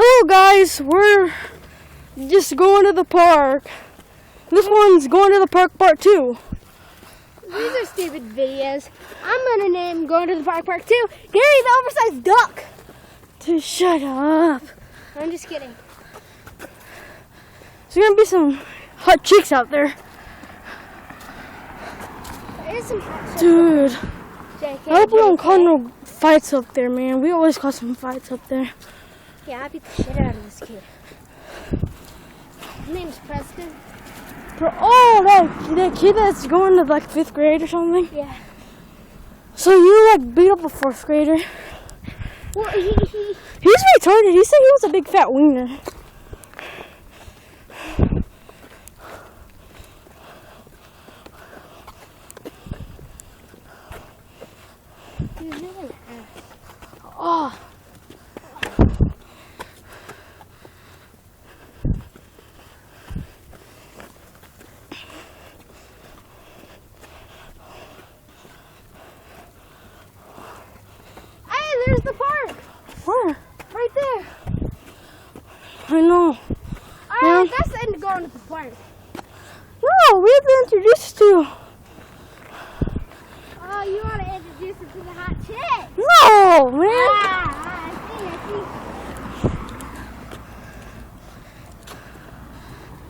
Hello guys, we're just going to the park. This one's going to the park part 2. These are stupid videos. I'm gonna name going to the park part 2 Gary the oversized duck. Dude, shut up. I'm just kidding. There's gonna be some hot chicks out there. There is some hot shit. Dude, JK, I hope we don't JK. cause no fights up there, man. We always cause some fights up there. Yeah, I beat the shit out of this kid. His name's Preston. Oh, that kid that's going to like 5th grade or something? Yeah. So you like beat up a 4th grader? Well, He's retarded. He said he was a big fat wiener. He's really an ass. Oh. Hey, there's the park. Where? Right there. I know. Alright, that's the end of going to the park. No, we have to introduce you. Oh, you want to introduce us to the hot chick? No, man.